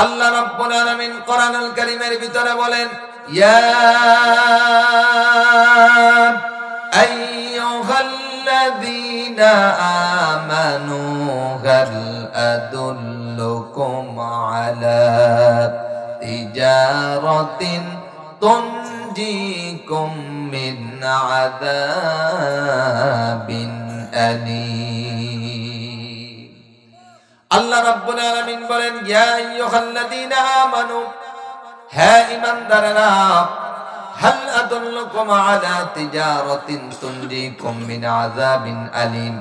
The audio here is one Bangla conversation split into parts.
আল্লাহ রাব্বুল আলামিন কোরআনুল কারীমের ভিতরে বলেন, ইয়া আইয়ুহাল্লাযীনা আমানু হাল আদুল্লুকুম আলা তিজারাতিন তুনজিকুম মিন আযাবিন আলীম। আল্লাহ রাব্বুল আলামিন বলেন, ইয়া আইয়ুহাল্লাযীনা আমানু, হে ঈমানদারেরা, হাল আদুল্লুকুম আলা তিজারাতিন তুনজিকুম মিন আযাবিন আলীম,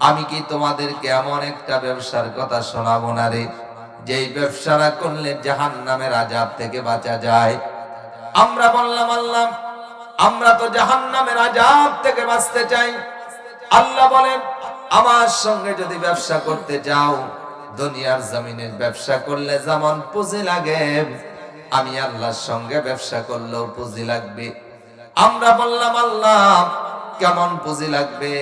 আমি কি তোমাদেরকে এমন একটা ব্যবসার কথা শোনাবো না রে, যেই ব্যবসাটা করলে জাহান্নামের আযাব থেকে বাঁচা যায়। আমরা বললাম, আল্লাহ, আমরা তো জাহান্নামের আযাব থেকে বাঁচতে চাই। আল্লাহ বলেন, আমার সঙ্গে যদি ব্যবসা করতে যাও, দুনিয়ার জমিনের ব্যবসা করলে যেমন পুঁজি লাগে, আমি আল্লাহর সঙ্গে ব্যবসা করলেও পুঁজি লাগবে। আমরা বললাম, আল্লাহ, কেমন পুঁজি লাগবে?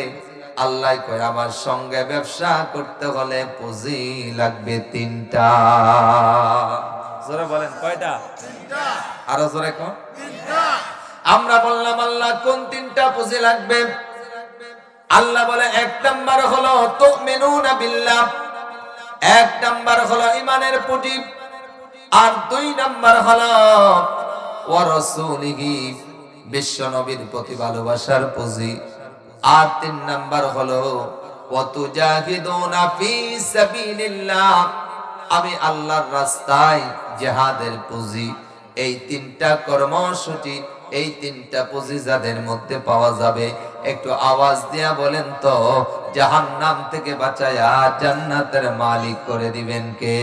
আল্লাহ কয়, আমার সঙ্গে ব্যবসা করতে হলে পুঁজি লাগবে তিনটা। জোরে বলেন, কয়টা? আরো জোরে কোন? আমরা বললাম, আল্লাহ, কোন তিনটা পুঁজি লাগবে? আল্লাহ বলে, এক নাম্বার হলো তুমিনুনা বিল্লাহ, এক নাম্বার হলো ঈমানের পুঁজি, আর দুই নাম্বার হলো ওয়া রাসূলিহি, বিশ্ব নবীর প্রতি ভালোবাসার পুঁজি, আর তিন নাম্বার হলো ওয়া তুজাহিদুনা ফি সাবিলিল্লাহ, আমি আল্লাহর রাস্তায় জিহাদের পুঁজি। এই তিনটা কর্মসূচি, এই তিনটা পুঁজি যাদের মধ্যে পাওয়া যাবে, একটু আওয়াজ দিয়া বলেন তো, জাহান্নাম থেকে বাঁচায়া জান্নাতের মালিক করে দিবেন কে?